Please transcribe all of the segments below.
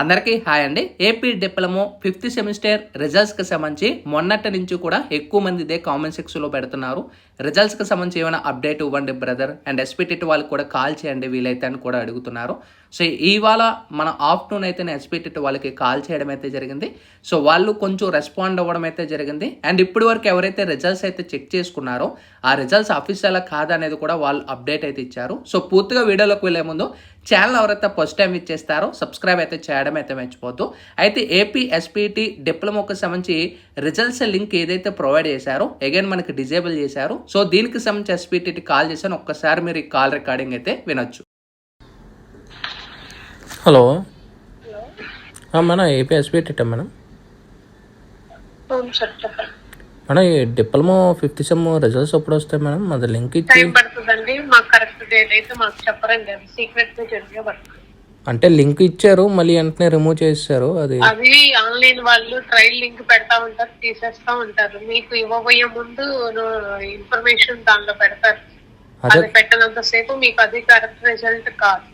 అందరికీ హాయ్ అండి. AP diploma 5th semester రిజల్ట్స్కి సంబంధించి మొన్నటి నుంచి కూడా ఎక్కువ మంది ఇదే కామెంట్ సెక్షన్లో పెడుతున్నారు. రిజల్ట్స్కి సంబంధించి ఏమైనా అప్డేట్ ఇవ్వండి బ్రదర్, అండ్ ఎస్పీటీటీ వాళ్ళకి కూడా కాల్ చేయండి వీలైతే అని కూడా అడుగుతున్నారు. సో ఇవాళ మన ఆఫ్టర్నూన్ అయితే నేను ఎస్పీటీటీ వాళ్ళకి కాల్ చేయడం అయితే జరిగింది. సో వాళ్ళు కొంచెం రెస్పాండ్ అవ్వడం అయితే జరిగింది. అండ్ ఇప్పటి వరకు ఎవరైతే రిజల్ట్స్ అయితే చెక్ చేసుకున్నారో ఆ రిజల్ట్స్ అఫీషియల్ కాదనేది కూడా వాళ్ళు అప్డేట్ అయితే ఇచ్చారు. సో పూర్తిగా వీడియోలోకి వెళ్ళే ముందు ఛానల్ ఎవరైతే ఫస్ట్ టైం ఇచ్చేస్తారో సబ్స్క్రైబ్ అయితే చేయడం అయితే మర్చిపోద్దు. అయితే ఏపీ ఎస్పీటీ డిప్లొమాకి సంబంధించి రిజల్ట్స్ లింక్ ఏదైతే ప్రొవైడ్ చేశారో అగైన్ మనకి డిజేబుల్ చేశారు. సో దీనికి సంబంధించి ఎస్పీటీటీ కాల్ చేశాను. ఒక్కసారి మీరు ఈ కాల్ రికార్డింగ్ అయితే వినొచ్చు. హలో మన ఏపీ ఎస్పీటీ మేడం. మేడం ఈ డిప్లొమా 5th సెమ్ రిజల్ట్స్ ఎప్పుడు వస్తాయి మేడం? అది లింక్ ఇచ్చి పడుతుందండి. మాకు కరెక్ట్ డేట్ అయితే మాకు చెప్పరండి, అది సీక్రెట్ గా పడుతుంది. అంటే లింక్ ఇచ్చారు, మళ్ళీ వెంటనే రిమూవ్ చేశారు. అది ఆన్లైన్ వాళ్ళు ట్రయల్ లింక్ పెడతా ఉంటారు, తీసేస్తా ఉంటారు. మీకు ఇవ్వబోయే ముందు ఇన్ఫర్మేషన్ దానిలో పెడతారు. అది పెట్టినంత సేపు మీకు అది కరెక్ట్ రిజల్ట్ కాదు.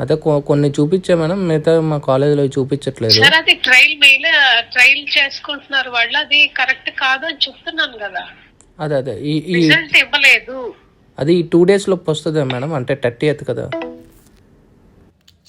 అదే కొన్ని చూపించా మేడం, మిగతా మా కాలేజీలో చూపించట్లేదు. సార్ అది ట్రయల్ చేసుకుంటున్నారు వాళ్ళు, అది కరెక్ట్ కాదు అని చెప్తున్నాను కదా. అదే ఈ రిజల్ట్ ఇవ్వలేదు. అది 2 days లోపు వస్తుందా మేడం? అంటే 30th కదా.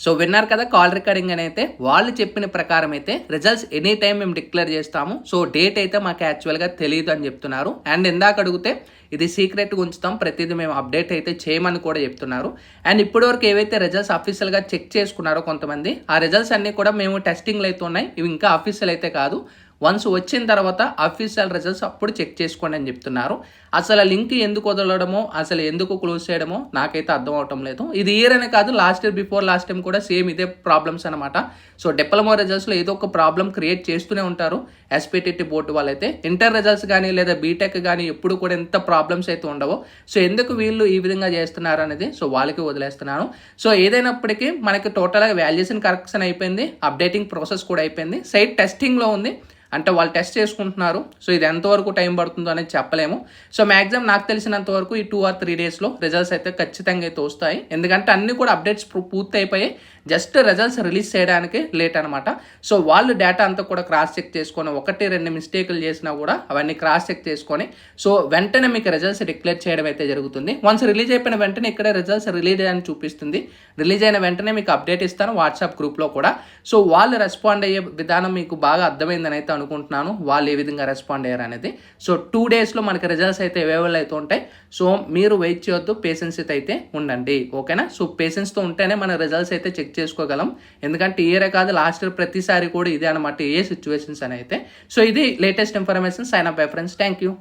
సో విన్నారు కదా కాల్ రికార్డింగ్ అని. అయితే వాళ్ళు చెప్పిన ప్రకారం అయితే రిజల్ట్స్ ఎనీ టైం మేము డిక్లేర్ చేస్తాము. సో డేట్ అయితే మాకు యాక్చువల్గా తెలియదు అని చెప్తున్నారు. అండ్ ఇందాక అడిగితే ఇది సీక్రెట్గా ఉంచుతాం, ప్రతిదీ మేము అప్డేట్ అయితే చేయమని కూడా చెప్తున్నారు. అండ్ ఇప్పటివరకు ఏవైతే రిజల్ట్స్ అఫీషియల్గా చెక్ చేసుకున్నారో కొంతమంది, ఆ రిజల్ట్స్ అన్నీ కూడా మేము టెస్టింగ్లు అయితే ఉన్నాయి, ఇవి ఇంకా అఫీషియల్ అయితే కాదు. వన్స్ వచ్చిన తర్వాత అఫీషియల్ రిజల్ట్స్ అప్పుడు చెక్ చేసుకోండి అని చెప్తున్నారు. అసలు లింక్ ఎందుకు వదలడమో, అసలు ఎందుకు క్లోజ్ చేయడమో నాకైతే అర్థం అవటం లేదు. ఇది ఇయర్ అనే కాదు, last year before last time కూడా సేమ్ ఇదే ప్రాబ్లమ్స్ అనమాట. సో డిప్లొమా రిజల్ట్స్లో ఏదో ఒక ప్రాబ్లం క్రియేట్ చేస్తూనే ఉంటారు ఎస్పీటీటీ బోర్డు వాళ్ళైతే. ఇంటర్ రిజల్ట్స్ కానీ లేదా బీటెక్ కానీ ఎప్పుడు కూడా ఎంత ప్రాబ్లమ్స్ అయితే ఉండవో. సో ఎందుకు వీళ్ళు ఈ విధంగా చేస్తున్నారు అనేది సో వాళ్ళకి వదిలేస్తున్నాను. సో ఏదైనప్పటికీ మనకి టోటల్గా వాల్యుయేషన్ కరెక్షన్ అయిపోయింది, అప్డేటింగ్ ప్రాసెస్ కూడా అయిపోయింది, సైట్ టెస్టింగ్లో ఉంది. అంటే వాళ్ళు టెస్ట్ చేసుకుంటున్నారు. సో ఇది ఎంతవరకు టైం పడుతుందో అనేది చెప్పలేము. సో మ్యాక్సిమం నాకు తెలిసినంత వరకు ఈ 2 or 3 daysలో రిజల్ట్స్ అయితే ఖచ్చితంగా అయితే వస్తాయి. ఎందుకంటే అన్నీ కూడా అప్డేట్స్ పూర్తి అయిపోయి జస్ట్ రిజల్ట్స్ రిలీజ్ చేయడానికి లేట్ అనమాట. సో వాళ్ళు డేటా అంతా కూడా క్రాస్ చెక్ చేసుకొని 1-2 మిస్టేకులు చేసినా కూడా అవన్నీ క్రాస్ చెక్ చేసుకొని సో వెంటనే మీకు రిజల్ట్స్ డిక్లేర్ చేయడం అయితే జరుగుతుంది. వన్స్ రిలీజ్ అయిపోయిన వెంటనే ఇక్కడ రిజల్ట్స్ రిలీజ్ అని చూపిస్తుంది. రిలీజ్ అయిన వెంటనే మీకు అప్డేట్ ఇస్తాను వాట్సాప్ గ్రూప్లో కూడా. సో వాళ్ళు రెస్పాండ్ అయ్యే విధానం మీకు బాగా అర్థమైందని అయితే అనుకుంటున్నాను, వాళ్ళు ఏ విధంగా రెస్పాండ్ అయ్యారు అనేది. సో 2 daysలో మనకి రిజల్ట్స్ అయితే అవైలబుల్ అయితే ఉంటాయి. సో మీరు వెయిట్ చేయొద్దు, పేషెన్స్ అయితే ఉండండి, ఓకేనా. సో పేషెన్స్తో ఉంటేనే మన రిజల్ట్స్ అయితే చెక్ చేసుకోగలం. ఎందుకంటే ఇయరే కాదు లాస్ట్ ఇయర్ ప్రతిసారి కూడా ఇదే అనమాట ఏ సిచ్యువేషన్స్ అని అయితే. సో ఇది latest information. Sign up bye friends. Thank you.